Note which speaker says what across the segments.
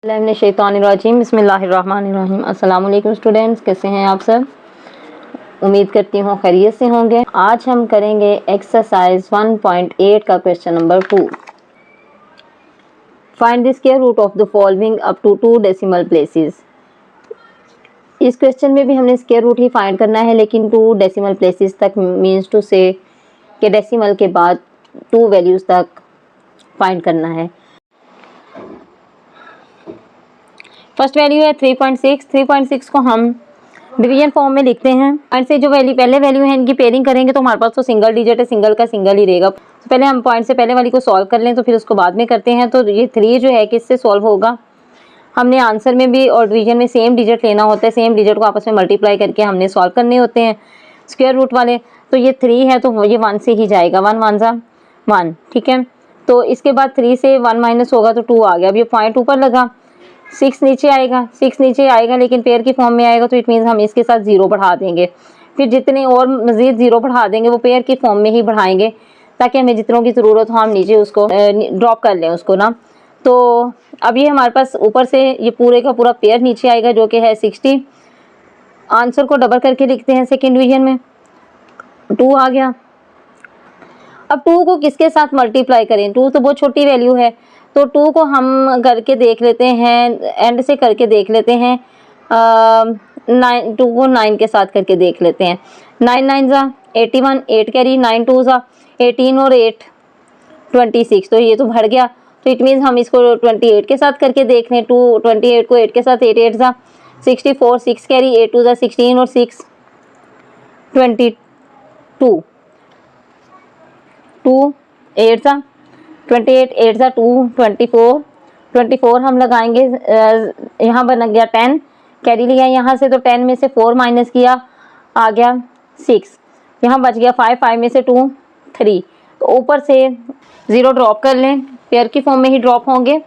Speaker 1: बिस्मिल्लाहिर्रहमानिर्रहीम। अस्सलाम वालेकुम स्टूडेंट्स, कैसे हैं आप सब? उम्मीद करती हूँ खैरियत से होंगे। आज हम करेंगे एक्सरसाइज 1.8 का question number 2। Find the square root of the following up to 2 decimal places. इस क्वेश्चन में भी हमने स्क्वायर रूट ही फाइंड करना है, लेकिन 2 डेसिमल प्लेसेस तक, मीन्स टू से कि डेसिमल के बाद 2 वैल्यूज तक फाइंड करना है। फर्स्ट वैल्यू है 3.6। 3.6 को हम डिवीजन फॉर्म में लिखते हैं। पॉइंट से जो वैल्यू पहले वैल्यू है इनकी पेयरिंग करेंगे तो हमारे पास तो सिंगल डिजिट है, सिंगल का सिंगल ही रहेगा। तो पहले हम पॉइंट से पहले वाली को सॉल्व कर लें, तो फिर उसको बाद में करते हैं। तो ये 3 जो है किससे सॉल्व होगा, हमने आंसर में भी और डिवीजन में सेम डिजिट लेना होता है। सेम डिजिट को आपस में मल्टीप्लाई करके हमने सॉल्व करने होते हैं स्क्वायर रूट वाले। तो ये 3 है तो ये 1 से ही जाएगा, 1 1 सा 1, ठीक है। तो इसके बाद 3 से 1 माइनस होगा तो 2 आ गया। अब ये पॉइंट ऊपर लगा, 6 नीचे आएगा, 6 नीचे आएगा लेकिन पेयर की फॉर्म में आएगा, तो इट मीन्स हम इसके साथ 0 बढ़ा देंगे। फिर जितने और मज़ीद 0 बढ़ा देंगे वो पेयर की फॉर्म में ही बढ़ाएंगे, ताकि हमें जितनों की ज़रूरत हो हम नीचे उसको ड्रॉप कर लें उसको ना। तो अब ये हमारे पास ऊपर से ये पूरे का पूरा पेयर नीचे आएगा जो कि है 60। आंसर को डबल करके लिखते हैं सेकेंड डिवीजन में, 2 आ गया। अब 2 को किसके साथ मल्टीप्लाई करें, 2 तो बहुत छोटी वैल्यू है, तो 2 को हम करके देख लेते हैं, एंड से करके देख लेते हैं। 2 को 9 के साथ करके देख लेते हैं। 9 9 ज़ा 81, 8 कैरी, 9 2 ज़ा 18 और 8 26। तो ये तो बढ़ गया, तो इट मीन्स हम इसको 28 के साथ करके देख लें। 28 को 8 के साथ 8 8 ज़ा 64, 6 कैरी, 8 2 ज़ा 16 और 6 22, 2 8 ज़ा 28, 8 ज़ा 2 24, 24 हम लगाएंगे। यहाँ बन गया 10, कैरी लिया यहाँ से, तो 10 में से 4 माइनस किया, आ गया 6। यहाँ बच गया 5, 5 में से 2 3। तो ऊपर से 0 ड्रॉप कर लें, पेयर की फॉर्म में ही ड्रॉप होंगे।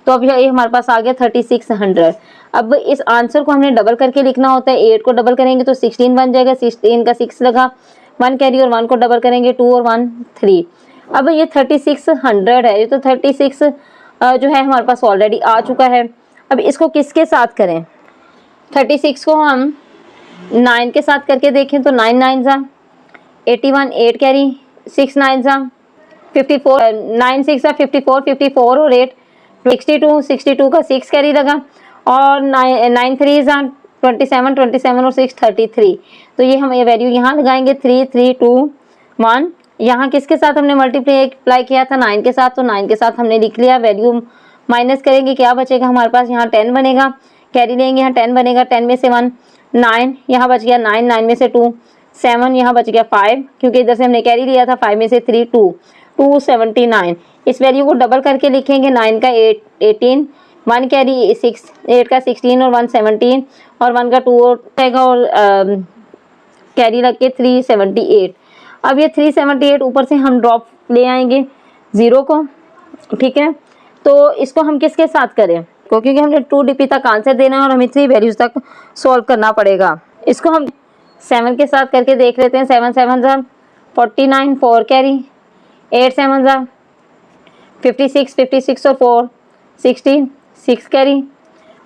Speaker 1: तो अब ये हमारे पास आ गया 3600। अब इस आंसर को हमने डबल करके लिखना होता है। 8 को डबल करेंगे तो 16 बन जाएगा, 16 का 6 लगा, 1 कैरी और 1 को डबल करेंगे 2 और 1 3। अब ये 3600 है, ये तो 36 जो है हमारे पास ऑलरेडी आ चुका है। अब इसको किसके साथ करें, 36 को हम 9 के साथ करके देखें तो 9 9 ज़ा 81, 8 कैरी, 6 9 ज़ा 54, 9 6 ज़ा 54, 54 और 8 62, 62 का 6 कैरी लगा, और 9 3 ज़ा 27, 27 और 6 33। तो ये हम ये वैल्यू यहाँ लगाएंगे 3 3 2 1। यहाँ किसके साथ हमने मल्टीप्लाई किया था, 9 के साथ, तो 9 के साथ हमने लिख लिया। वैल्यू माइनस करेंगे, क्या बचेगा हमारे पास, यहाँ 10 बनेगा, कैरी लेंगे, यहाँ 10 बनेगा, 10 में से 1 9, यहाँ बच गया 9, 9 में से 2 7, यहाँ बच गया 5, क्योंकि इधर से हमने कैरी लिया था, 5 में से 3 2 279। इस वैल्यू को डबल करके लिखेंगे, 9 का 18, 1 कैरी 6, 8 का 16 और 1 17 और 1 का 2 और कैरी लग के 378। अब ये 378 ऊपर से हम ड्रॉप ले आएंगे 0 को, ठीक है। तो इसको हम किसके साथ करें, क्योंकि हमने 2 DP तक आंसर देना है और हमें 3 वैल्यूज तक सॉल्व करना पड़ेगा। इसको हम 7 के साथ करके देख लेते हैं। 7 7 ज़ा 49, 4 कैरी, 8 7 ज़ा 56, 56 और 4 60, 6 कैरी,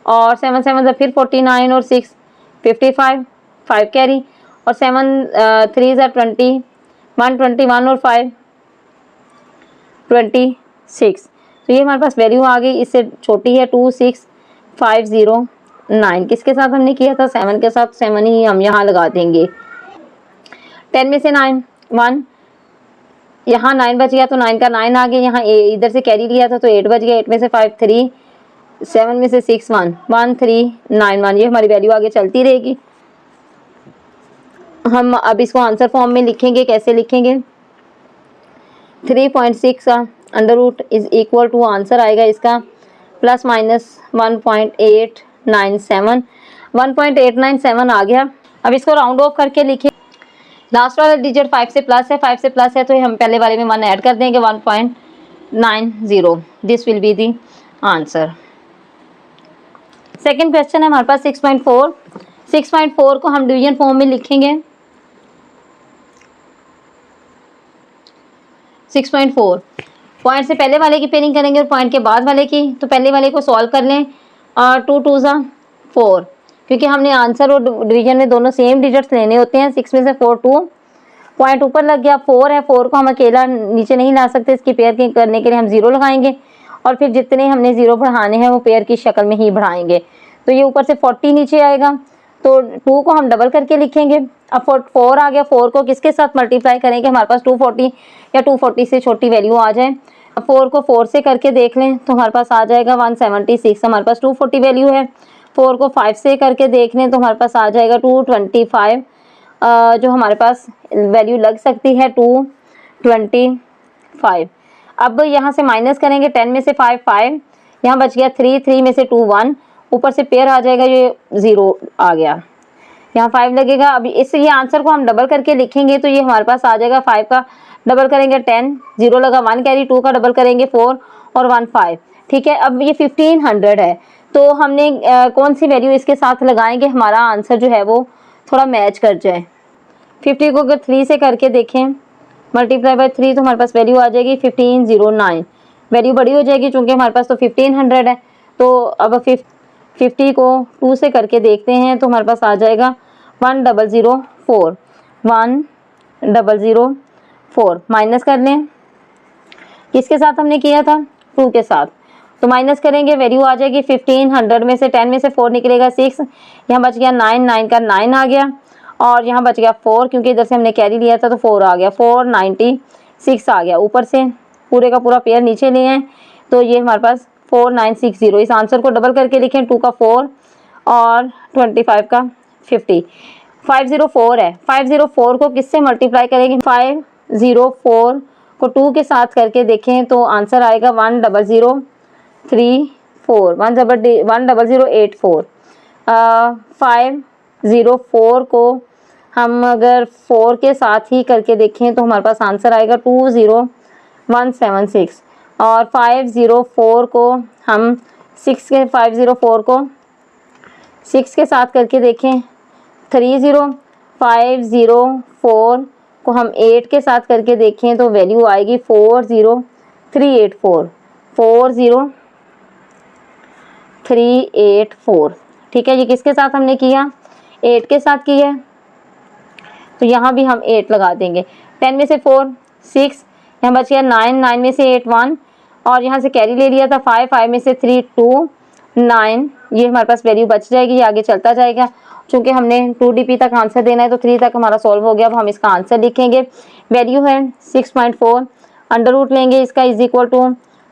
Speaker 1: और 7 7 ज़ा फिर 49 और 6 55, 5 कैरी, और 7 3 ज़ा 20, 1 21 और 5 26। तो ये हमारे पास वैल्यू आ गई, इससे छोटी है 26509। किसके साथ हमने किया था, 7 के साथ, 7 ही हम यहाँ लगा देंगे। 10 में से 9 1, यहाँ 9 बच गया तो 9 का 9 आ गया, यहाँ इधर से कैरी लिया था तो 8 बच गया, 8 में से 5 3, 7 में से 6 1 1 3 9 1। ये हमारी वैल्यू आगे चलती रहेगी। हम अब इसको आंसर फॉर्म में लिखेंगे, कैसे लिखेंगे, 3.6 का under root is equal to, answer आएगा इसका प्लस माइनस 1.897, 1.897 आ गया। अब इसको राउंड ऑफ करके लिखें, लास्ट वाला डिजिट 5 से प्लस है, 5 से प्लस है तो हम पहले वाले में 1 ऐड कर देंगे, 1.90। This will be the answer. Second question है हमारे पास 6.4। 6.4 को हम डिवीजन फॉर्म में लिखेंगे। 6.4 पॉइंट से पहले वाले की पेयरिंग करेंगे और पॉइंट के बाद वाले की। तो पहले वाले को सॉल्व कर लें, और 2 2 ज़ा 4, क्योंकि हमने आंसर और डिवीजन में दोनों सेम डिजिट्स लेने होते हैं। 6 में से 4 2 पॉइंट ऊपर लग गया, 4 है, 4 को हम अकेला नीचे नहीं ला सकते, इसकी पेयर करने के लिए हम 0 लगाएंगे और फिर जितने हमने 0 बढ़ाने हैं वो पेयर की शक्ल में ही बढ़ाएंगे। तो ये ऊपर से 40 नीचे आएगा, तो 2 को हम डबल करके लिखेंगे। अब 4 आ गया, 4 को किसके साथ मल्टीप्लाई करेंगे, हमारे पास 240 या 240 से छोटी वैल्यू आ जाए। अब 4 को 4 से करके देख लें तो हमारे पास आ जाएगा 176, हमारे पास 240 वैल्यू है। 4 को 5 से करके देख लें तो हमारे पास आ जाएगा 225, जो हमारे पास वैल्यू लग सकती है 225। अब यहाँ से माइनस करेंगे, 10 में से 5 5, यहाँ बच गया 3, 3 में से 2 1, ऊपर से पेयर आ जाएगा, ये 0 आ गया, यहाँ 5 लगेगा। अब ये आंसर को हम डबल करके लिखेंगे तो ये हमारे पास आ जाएगा 5 का डबल करेंगे 10, 0 लगा 1 कैरी, 2 का डबल करेंगे 4 और 1 5। ठीक है, अब ये 1500 है, तो हमने कौन सी वैल्यू इसके साथ लगाएंगे, हमारा आंसर जो है वो थोड़ा मैच कर जाए। 50 को अगर 3 से करके देखें मल्टीप्लाई बाय 3 तो हमारे पास वैल्यू आ जाएगी 1509, वैल्यू बड़ी हो जाएगी चूँकि हमारे पास तो 1500 है। तो अब 50 को 2 से करके देखते हैं तो हमारे पास आ जाएगा 1004, 1004। माइनस कर लें, किसके साथ हमने किया था, 2 के साथ, तो माइनस करेंगे, वैल्यू आ जाएगी 1500 में से 10 में से 4 निकलेगा 6, यहाँ बच गया 9, 9 का 9 आ गया और यहाँ बच गया 4, क्योंकि इधर से हमने कैरी लिया था तो 4 आ गया, 496 आ गया। ऊपर से पूरे का पूरा पेयर नीचे लिए हैं तो ये हमारे पास 4960। इस आंसर को डबल करके लिखें, 2 का 4 और 25 का 50, 504 है। 504 को किससे मल्टीप्लाई करेंगे, 504 को 2 के साथ करके देखें तो आंसर आएगा 1003 4 1084। 504 को हम अगर 4 के साथ ही करके देखें तो हमारे पास आंसर आएगा 20176 और 504 को हम 504 को 6 के साथ करके देखें 30। 504 को हम 8 के साथ करके देखें तो वैल्यू आएगी 40384, 40384। ठीक है, ये किसके साथ हमने किया, 8 के साथ किया है, तो यहाँ भी हम 8 लगा देंगे। 10 में से 4 6, यहाँ बच गया 9, 9 में से 8 1 और यहाँ से कैरी ले लिया था 5, 5 में से 3 2 9, ये हमारे पास वैल्यू बच जाएगी, ये आगे चलता जाएगा। चूँकि हमने 2DP तक आंसर देना है तो 3 तक हमारा सॉल्व हो गया। अब हम इसका आंसर लिखेंगे, वैल्यू है 6.4, अंडर रूट लेंगे इसका इज इक्वल टू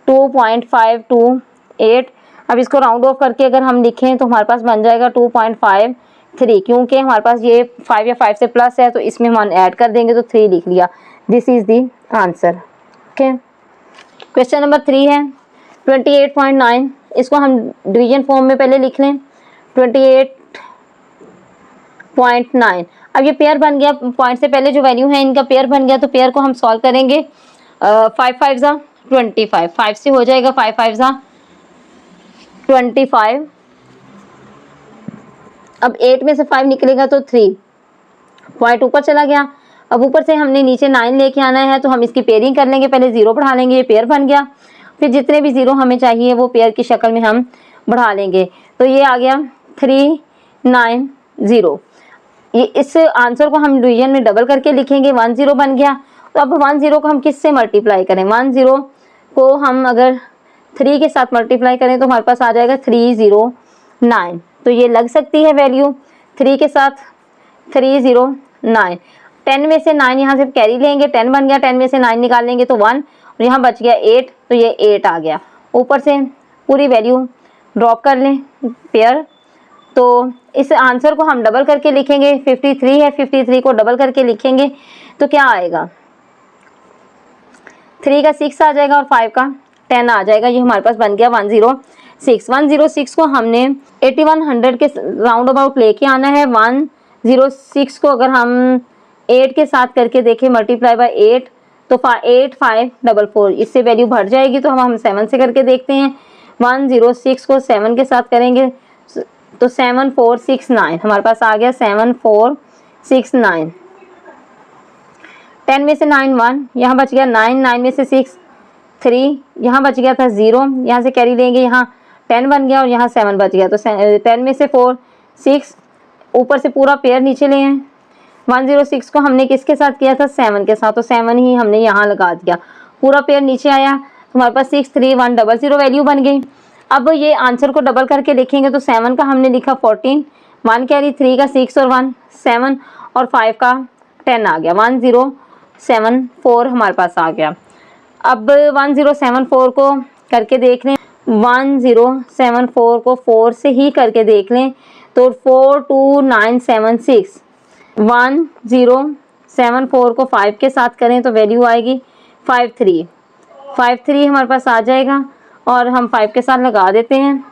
Speaker 1: 2.528। अब इसको राउंड ऑफ करके अगर हम लिखें तो हमारे पास बन जाएगा 2.53, क्योंकि हमारे पास ये 5 या 5 से प्लस है तो इसमें हम ऐड कर देंगे तो 3 लिख लिया। This is the answer. Okay, question number 3 है 28.9, इसको हम डिवीजन फॉर्म में पहले लिख लें 28.9। अब ये पेयर बन गया, पॉइंट से पहले जो वैल्यू है इनका पेयर बन गया, तो पेयर को हम सॉल्व करेंगे। 5 5 ज़ा 25, 5 से हो जाएगा, 5 5 ज़ा 25। अब 8 में से 5 निकलेगा तो 3, पॉइंट ऊपर चला गया। अब ऊपर से हमने नीचे 9 लेके आना है तो हम इसकी पेयरिंग कर लेंगे, पहले 0 बढ़ा लेंगे, ये पेयर बन गया। फिर जितने भी 0 हमें चाहिए वो पेयर की शक्ल में हम बढ़ा लेंगे, तो ये आ गया 390। ये इस आंसर को हम डिवीजन में डबल करके लिखेंगे, 10 बन गया। तो अब 10 को हम किससे मल्टीप्लाई करें, 10 को हम अगर 3 के साथ मल्टीप्लाई करें तो हमारे पास आ जाएगा 309, तो ये लग सकती है वैल्यू 3 के साथ 309। 10 में से 9 यहाँ से कैरी लेंगे, 10 बन गया, 10 में से 9 निकाल लेंगे तो 1 और यहाँ बच गया 8, तो ये 8 आ गया। ऊपर से पूरी वैल्यू ड्रॉप कर लें पेयर, तो इस आंसर को हम डबल करके लिखेंगे। 53 है, 53 को डबल करके लिखेंगे तो क्या आएगा, 3 का 6 आ जाएगा और 5 का 10 आ जाएगा। ये हमारे पास बन गया 106। 106 को हमने 8100 के राउंड अबाउट लेके आना है। 106 को अगर हम 8 के साथ करके देखें मल्टीप्लाई बाय 8 तो 8544, इससे वैल्यू बढ़ जाएगी। तो हम 7 से करके देखते हैं। 106 को 7 के साथ करेंगे तो 7469 हमारे पास आ गया, 7469। 10 में से 9 1, यहाँ बच गया 9, 9 में से 6 3, यहाँ बच गया था 0, यहाँ से कैरी लेंगे, यहाँ 10 बन गया और यहाँ 7 बच गया। तो 10 में से 4 6, ऊपर से पूरा पेयर नीचे ले आए। 106 को हमने किसके साथ किया था? 7 के साथ, तो 7 ही हमने यहाँ लगा दिया। पूरा पेयर नीचे आया, हमारे पास 63100 वैल्यू बन गई। अब ये आंसर को डबल करके लिखेंगे तो 7 का हमने लिखा 14, 1 कैरी, 3 का 6 और 1 7 और 5 का 10 आ गया। 1074 हमारे पास आ गया। अब 1074 को करके देख लें, 1074 को 4 से ही करके देख लें तो 42976। 1074 को 5 के साथ करें तो वैल्यू आएगी 53 हमारे पास आ जाएगा और हम 5 के साथ लगा देते हैं।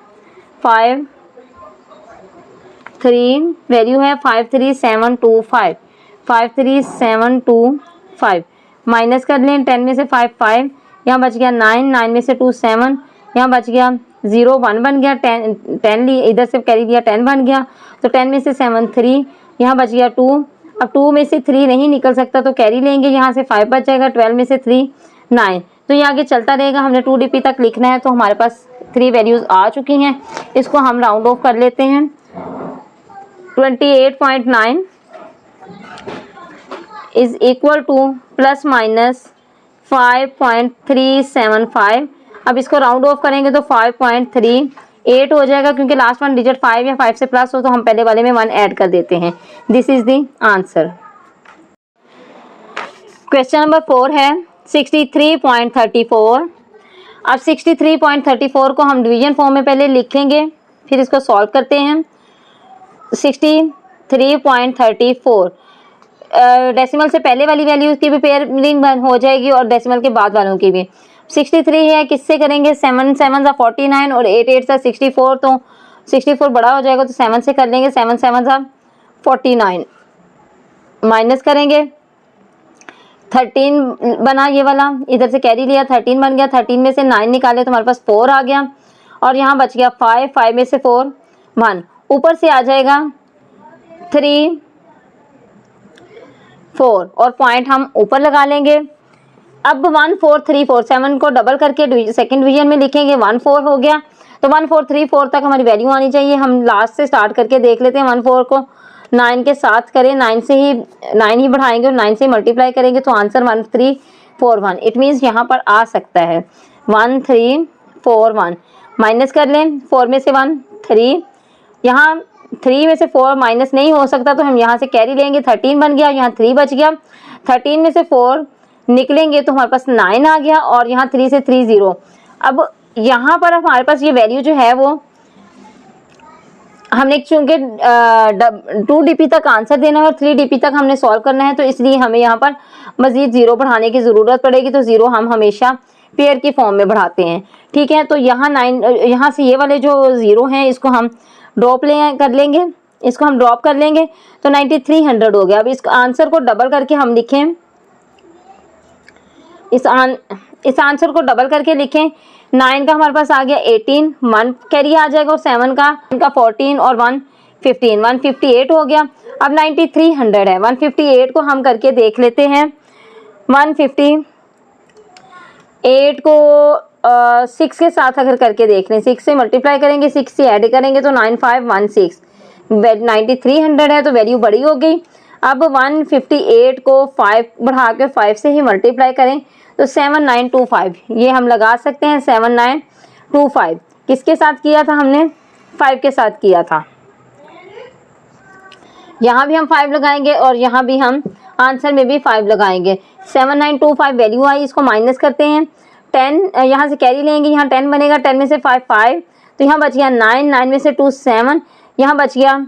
Speaker 1: 53 वैल्यू है 53725। 53725 माइनस कर लें, 10 में से 5 5, यहाँ बच गया 9, 9 में से 2 7, यहाँ बच गया 0 1 बन गया। 10 इधर से कैरी दिया 10 बन गया, तो 10 में से 7 3, यहाँ बच गया 2। अब 2 में से 3 नहीं निकल सकता तो कैरी लेंगे, यहाँ से 5 बच जाएगा। 12 में से 3 9, तो ये आगे चलता रहेगा। हमने 2DP तक लिखना है, तो हमारे पास 3 वैल्यूज़ आ चुकी हैं। इसको हम राउंड ऑफ कर लेते हैं। 28.9 is equal to plus minus 5.375। अब इसको राउंड ऑफ करेंगे तो 5.38 हो जाएगा, क्योंकि लास्ट वन डिजिट 5 या 5 से प्लस हो तो हम पहले वाले में 1 ऐड कर देते हैं। This is the answer. Question number 4 है 63.34। अब 63.34 को हम डिवीजन फॉर्म में पहले लिखेंगे, फिर इसको सॉल्व करते हैं। 63.34 डेसिमल से पहले वाली वैल्यूज की भी पेयरिंग हो जाएगी और डेसिमल के बाद वालों की भी। 63 है, किससे करेंगे? 7 7 49 और 8 8 64, तो 64 बड़ा हो जाएगा तो 7 से कर लेंगे। 7 7 49 माइनस करेंगे, 13 बना ये वाला, इधर से कैरी लिया 13 बन गया। 13 में से 9 निकाले तो हमारे पास 4 आ गया और यहाँ बच गया 5, 5 में से 4 1, ऊपर से आ जाएगा 3 4 और पॉइंट हम ऊपर लगा लेंगे। अब 1434 7 को डबल करके सेकंड डिवीजन में लिखेंगे। 14 हो गया, तो 1434 तक हमारी वैल्यू आनी चाहिए। हम लास्ट से स्टार्ट करके देख लेते हैं। 14 को 9 के साथ करें, 9 ही बढ़ाएंगे और 9 से मल्टीप्लाई करेंगे तो आंसर 1341। इट मीन्स यहाँ पर आ सकता है 1341। माइनस कर लें, 4 में से 1 3, यहाँ 3 में से 4 माइनस नहीं हो सकता तो हम यहाँ से कैरी लेंगे। 13 बन गया, यहाँ 3 बच गया। 13 में से 4 निकलेंगे तो हमारे पास 9 आ गया और यहाँ 3 से 3 0। अब यहाँ पर हमारे पास ये वैल्यू जो है वो हमने चूंकि 2DP तक आंसर देना है और 3DP तक हमने सॉल्व करना है, तो इसलिए हमें यहाँ पर मजीद 0 बढ़ाने की ज़रूरत पड़ेगी। तो 0 हम हमेशा पेयर की फॉर्म में बढ़ाते हैं, ठीक है। तो यहाँ 9, यहाँ से ये वाले जो 0 हैं इसको हम ड्रॉप कर लेंगे, इसको हम ड्रॉप कर लेंगे तो 9300 हो गया। अब इस आंसर को डबल करके हम लिखें, इस आंसर को डबल करके लिखें। 9 का हमारे पास आ गया 18, 1 कैरी आ जाएगा और 7 का 14 और 1 15, 158 हो गया। अब 9300 है, 158 को हम करके देख लेते हैं। 158 को 6 के साथ अगर करके देख लें, 6 से मल्टीप्लाई करेंगे, 6 से ऐड करेंगे तो 9516। 9300 है तो वैल्यू बड़ी हो गई। अब 158 को 5 बढ़ा कर 5 से ही मल्टीप्लाई करें तो 7925, ये हम लगा सकते हैं। 7925 किसके साथ किया था हमने? 5 के साथ किया था। यहाँ भी हम 5 लगाएंगे और यहाँ भी हम आंसर में भी 5 लगाएंगे। 7925 वैल्यू आई, इसको माइनस करते हैं। 10 यहाँ से कैरी लेंगे, यहाँ 10 बनेगा। 10 में से 5 5, तो यहाँ बच गया 9, 9 में से 2 7, यहाँ बच गया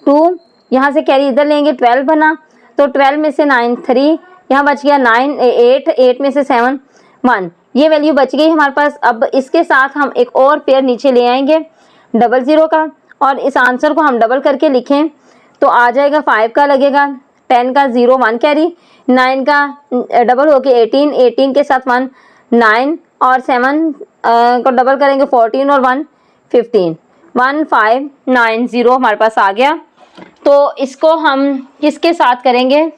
Speaker 1: 2, यहाँ से कैरी इधर लेंगे 12 बना, तो 12 में से 9 3, यहाँ बच गया 9 8, 8 में से 7 1, ये वैल्यू बच गई हमारे पास। अब इसके साथ हम एक और पेयर नीचे ले आएंगे 00 का, और इस आंसर को हम डबल करके लिखें तो आ जाएगा 5 का लगेगा, 10 का 0 1 कैरी, 9 का डबल होके 18, 18 के साथ 1 9 और 7 को डबल करेंगे 14 और 1 15, 1590 हमारे पास आ गया। तो इसको हम किसके साथ करेंगे?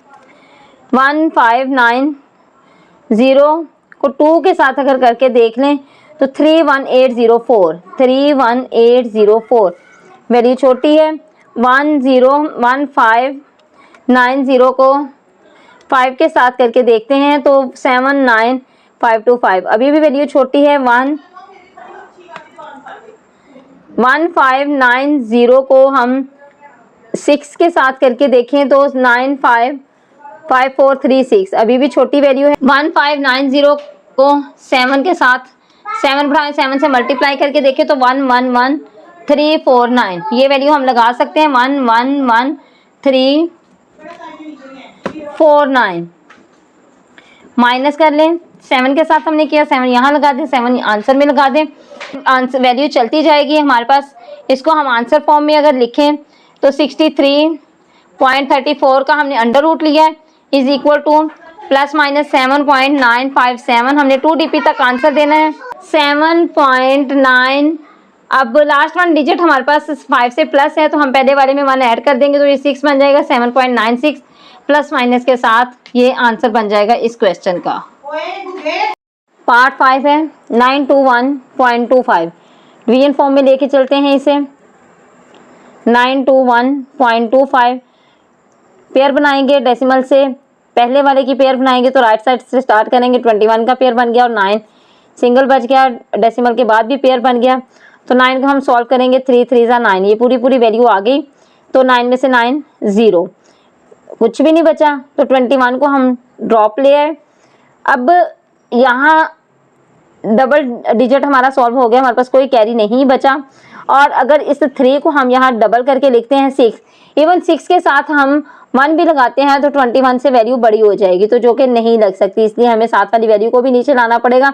Speaker 1: 1590 को 2 के साथ अगर करके देख लें तो 31804, 31804 वैल्यू छोटी है। 101590 को 5 के साथ करके देखते हैं तो 79525, अभी भी वैल्यू छोटी है। 1590 को हम 6 के साथ करके देखें तो 955436, अभी भी छोटी वैल्यू है। 1590 को 7 के साथ 7 बढ़ाएं, 7 से मल्टीप्लाई करके देखें तो 111349, ये वैल्यू हम लगा सकते हैं। 111349 माइनस कर लें, 7 के साथ हमने किया, 7 यहाँ लगा दें, 7 आंसर में लगा दें, आंसर वैल्यू चलती जाएगी हमारे पास। इसको हम आंसर फॉर्म में अगर लिखें तो 63.34 का हमने अंडर रूट लिया है, is equal to plus minus 7.957, हमने 2 DP तक आंसर देना है। 7.9, अब लास्ट वन डिजिट हमारे पास 5 से प्लस है तो हम पहले वाले में 1 ऐड कर देंगे तो ये 6 बन जाएगा। 7.96 प्लस माइनस के साथ ये आंसर बन जाएगा इस क्वेश्चन का। पार्ट 5 है 921.25, डिवीजन फॉर्म में लेके चलते हैं इसे। 921.25 पेयर बनाएंगे डेसिमल से, पहले वाले की पेयर बनाएंगे तो राइट साइड से स्टार्ट करेंगे। 21 का पेयर बन गया और 9 सिंगल बच गया, डेसिमल के बाद भी पेयर बन गया तो 9 को हम सॉल्व करेंगे। 3 3 जा 9, ये पूरी वैल्यू आ गई तो 9 में से 9 0, कुछ भी नहीं बचा तो 21 को हम ड्रॉप ले आए। अब यहाँ डबल डिजिट हमारा सॉल्व हो गया, हमारे पास कोई कैरी नहीं बचा। और अगर इस 3 को हम यहाँ डबल करके लिखते हैं 6, इवन 6 के साथ हम 1 भी लगाते हैं तो 21 से वैल्यू बड़ी हो जाएगी, तो जो कि नहीं लग सकती, इसलिए हमें 7 वाली वैल्यू को भी नीचे लाना पड़ेगा।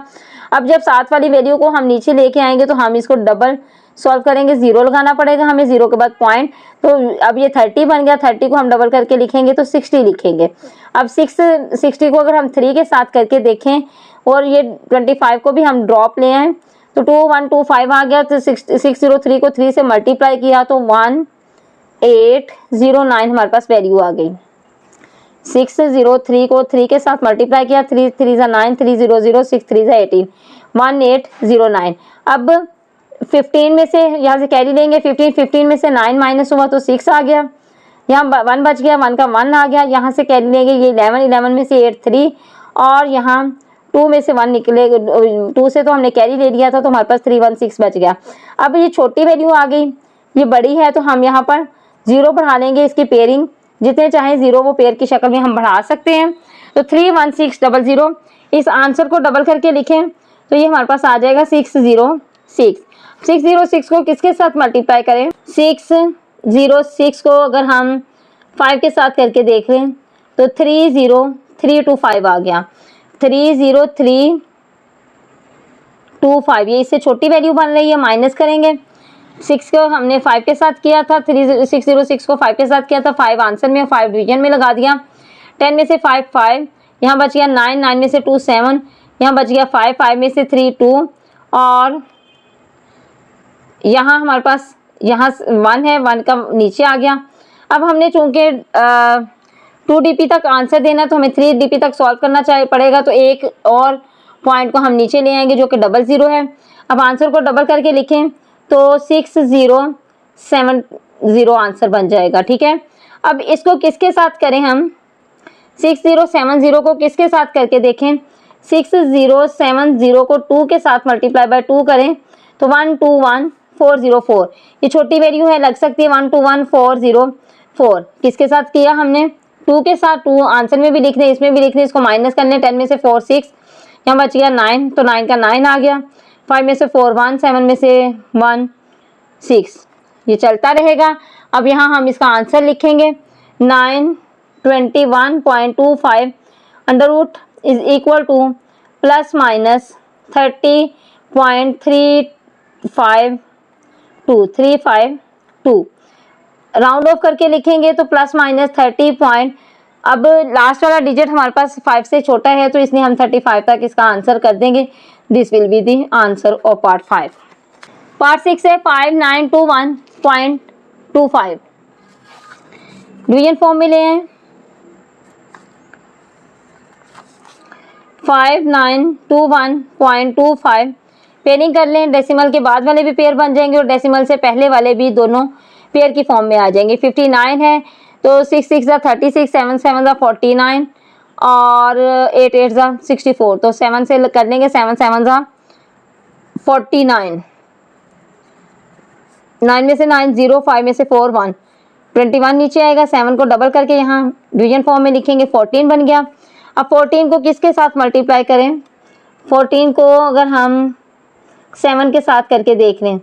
Speaker 1: अब जब 7 वाली वैल्यू को हम नीचे लेके आएंगे तो हम इसको डबल सॉल्व करेंगे, 0 लगाना पड़ेगा हमें, 0 के बाद पॉइंट, तो अब ये 30 बन गया। 30 को हम डबल करके लिखेंगे तो 60 लिखेंगे। अब 60 को अगर हम 3 के साथ करके देखें और ये 25 को भी हम ड्रॉप ले आए तो 2125 आ गया। तो 603 को 3 से मल्टीप्लाई किया तो 1809 हमारे पास वैल्यू आ गई। 603 को 3 के साथ मल्टीप्लाई किया, 3 3 जा 9, 300, 6 3 जा 18, 1809। अब 15 में से यहाँ से कैरी लेंगे, 15 में से 9 माइनस हुआ तो 6 आ गया, यहाँ 1 बच गया, 1 का 1 आ गया, यहाँ से कैरी लेंगे ये 11 में से 8 3 और यहाँ 2 में से 1 निकले, 2 से तो हमने कैरी ले लिया था तो हमारे पास 316 बच गया। अब ये छोटी वैल्यू आ गई, ये बड़ी है तो हम यहाँ पर 0 बढ़ा लेंगे, इसकी पेयरिंग जितने चाहे 0 वो पेयर की शक्ल में हम बढ़ा सकते हैं। तो 31600, इस आंसर को डबल करके लिखें तो ये हमारे पास आ जाएगा 606। 606 को किसके साथ मल्टीप्लाई करें, 606 को अगर हम 5 के साथ करके देख लें तो 30325 आ गया। 30325, ये इससे छोटी वैल्यू बन रही है, माइनस करेंगे। 6 को हमने 5 के साथ किया था, 606 को 5 के साथ किया था, 5 आंसर में, 5 डिवीजन में लगा दिया। 10 में से 5 5, यहाँ बच गया 9, 9 में से 2 7, यहाँ बच गया 5, 5 में से 3 2 और यहाँ हमारे पास यहाँ 1 है, 1 का नीचे आ गया। अब हमने चूंकि 2 DP तक आंसर देना तो हमें 3 DP तक सॉल्व करना पड़ेगा, तो एक और पॉइंट को हम नीचे ले आएंगे जो कि 00 है। अब आंसर को डबल करके लिखें तो 6070 आंसर बन जाएगा। ठीक है, अब इसको किसके साथ करें हम, 6070 को किसके साथ करके देखें। 6070 को 2 के साथ मल्टीप्लाई बाय 2 करें तो 121404, ये छोटी वैल्यू है, लग सकती है 121404। किसके साथ किया हमने, 2 के साथ, 2 आंसर में भी लिख दें, इसमें भी लिख दें, इसको माइनस कर लें। 10 में से 4 6, यहाँ बच गया 9 तो 9 का 9 आ गया। 5 में से 4 1, 7 में से 1 6, ये चलता रहेगा। अब यहाँ हम इसका आंसर लिखेंगे 921.25 under root is equal to plus minus 30.352 round off करके लिखेंगे तो प्लस माइनस 30 अब लास्ट वाला डिजिट हमारे पास 5 से छोटा है तो इसलिए हम 35 तक इसका आंसर कर देंगे। This will be the answer of part 5। Part 6 है 5921.25, डिवीजन फॉर्म में ले हैं। 5921.25 पेयरिंग कर लें, डेसिमल के बाद वाले भी पेयर बन जाएंगे और डेसिमल से पहले वाले भी दोनों पेयर की फॉर्म में आ जाएंगे। 59 है तो 6 6 36, 7 7 49 और 8 8 64, तो 7 से कर लेंगे, 7 7 49, 9 में से 9 0, 5 में से 4 1, 21 नीचे आएगा। 7 को डबल करके यहाँ डिवीजन फॉर्म में लिखेंगे, 14 बन गया। अब 14 को किसके साथ मल्टीप्लाई करें? 14 को अगर हम 7 के साथ करके देख लें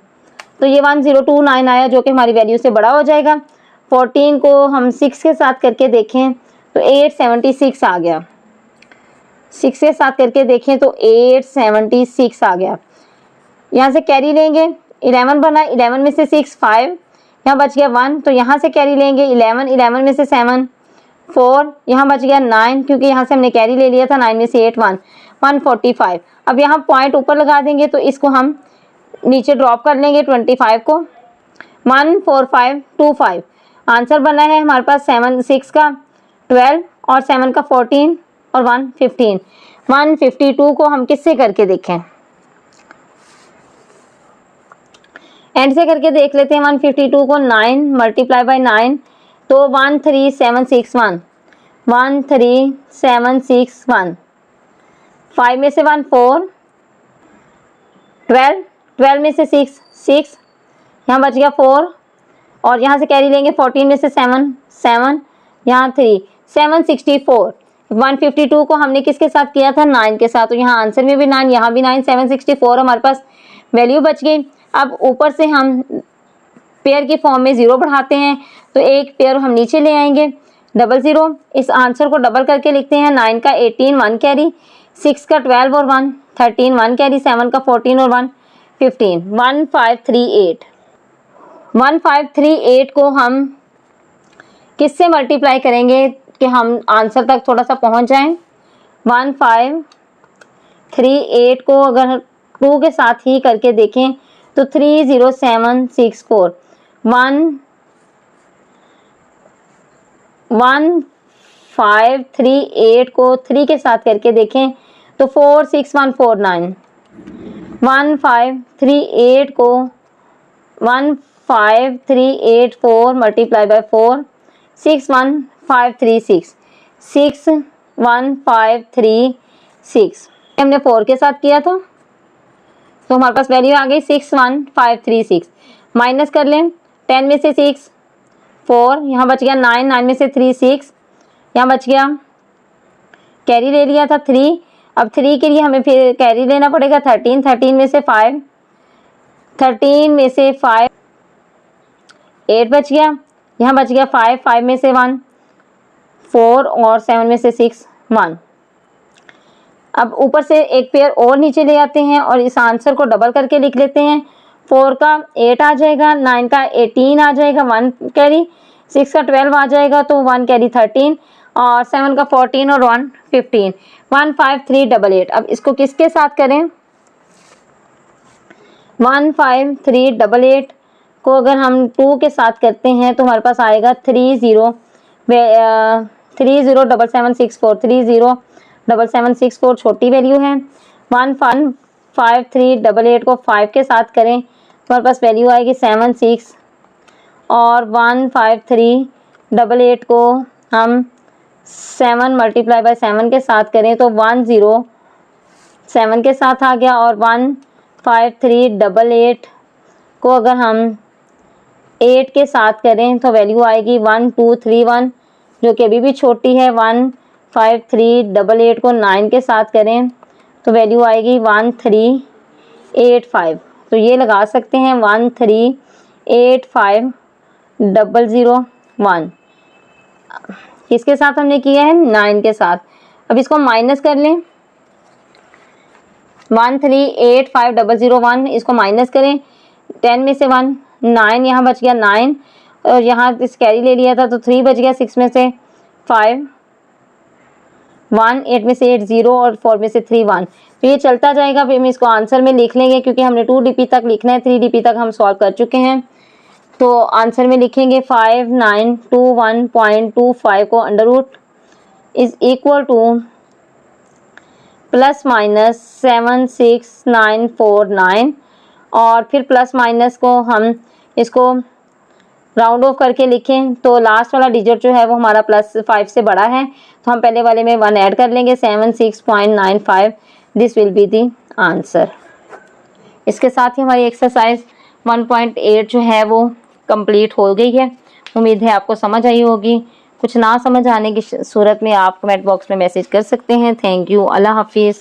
Speaker 1: तो ये 1029 आया, जो कि हमारी वैल्यू से बड़ा हो जाएगा। 14 को हम 6 के साथ करके देखें तो 876 आ गया। 6 के साथ करके देखें तो 876 आ गया। यहाँ से कैरी लेंगे, 11 बना, 11 में से 6 5, यहाँ बच गया 1, तो यहाँ से कैरी लेंगे 11, 11 में से 7 4, यहाँ बच गया 9, क्योंकि यहाँ से हमने कैरी ले लिया था। 9 में से 8 1, 145। अब यहाँ पॉइंट ऊपर लगा देंगे तो इसको हम नीचे ड्रॉप कर लेंगे 25 को, 14525। आंसर बना है हमारे पास 7 6 का 12 और 7 का 14 और 1 15। 152 को हम किससे करके देखें? एंड से करके देख लेते हैं। 152 को 9 मल्टीप्लाई बाय 9 तो 13761, 13761। 5 में से 1 4, 12, 12 में से 6 6, यहाँ बच गया 4 और यहाँ से कैरी लेंगे 14 में से 7 7, यहाँ 3, 764। 152 को हमने किसके साथ किया था? 9 के साथ, तो यहाँ आंसर में भी 9, यहाँ भी 9, 764 हमारे पास वैल्यू बच गई। अब ऊपर से हम पेयर की फॉर्म में 0 बढ़ाते हैं तो एक पेयर हम नीचे ले आएंगे, 00। इस आंसर को डबल करके लिखते हैं। 9 का 18 1 कैरी, 6 का 12 और 1 13 1 कैरी, 7 का 14 और 1 15, 1538। 1538 को हम किससे मल्टीप्लाई करेंगे कि हम आंसर तक थोड़ा सा पहुंच जाएं? 1538 को अगर 2 के साथ ही करके देखें तो 30764, 1538 को 3 के साथ करके देखें तो 46149। 1538 को 15384 मल्टीप्लाई बाय 4, 61536, 61536। हमने 4 के साथ किया था तो हमारे पास वैल्यू आ गई 61536। माइनस कर लें, 10 में से 6 4, यहाँ बच गया 9, 9 में से 3 6, यहाँ बच गया, कैरी ले लिया था 3। अब 3 के लिए हमें फिर कैरी लेना पड़ेगा 13, 13 में से 5, 13 में से 5 8 बच गया, यहाँ बच गया 5, 5 में से 1 4 और 7 में से 6 1। अब ऊपर से एक पेयर और नीचे ले आते हैं और इस आंसर को डबल करके लिख लेते हैं। 4 का 8 आ जाएगा, 9 का 18 आ जाएगा, 1 कैरी, 6 का 12 आ जाएगा तो 1 कैरी 13 और 7 का 14 और 1 15, 15388। अब इसको किसके साथ करें? 15388 को अगर हम 2 के साथ करते हैं तो हमारे पास आएगा 307764, 307764 छोटी वैल्यू है। 15388 को 5 के साथ करें तो हमारे पास वैल्यू आएगी 76 और 15388 को हम 7 मल्टीप्लाई बाय 7 के साथ करें तो 107 के साथ आ गया और 15388 को अगर हम 8 के साथ करें तो वैल्यू आएगी 1231, जो कि अभी भी छोटी है। 15388 को 9 के साथ करें तो वैल्यू आएगी 1385। तो ये लगा सकते हैं 1385001। किसके साथ हमने किया है? 9 के साथ। अब इसको माइनस कर लें, 1385001, इसको माइनस करें, 10 में से 1 9, यहाँ बच गया 9 और यहाँ इस कैरी ले लिया था तो 3 बच गया, 6 में से 5 1, 8 में से 8 0 और 4 में से 3 1। तो ये चलता जाएगा। फिर हम इसको आंसर में लिख लेंगे क्योंकि हमने 2 DP तक लिखना है, 3 DP तक हम सॉल्व कर चुके हैं। तो आंसर में लिखेंगे 5921.25 को under root is equal to plus minus 76949 और फिर प्लस माइनस को हम इसको राउंड ऑफ करके लिखें तो लास्ट वाला डिजिट जो है वो हमारा +5 से बड़ा है, तो हम पहले वाले में 1 ऐड कर लेंगे 76.95। This will be the answer. इसके साथ ही हमारी एक्सरसाइज 1.8 जो है वो कंप्लीट हो गई है। उम्मीद है आपको समझ आई होगी। कुछ ना समझ आने की सूरत में आप कमेंट बॉक्स में मैसेज कर सकते हैं। Thank you. अल्लाह हाफिज़।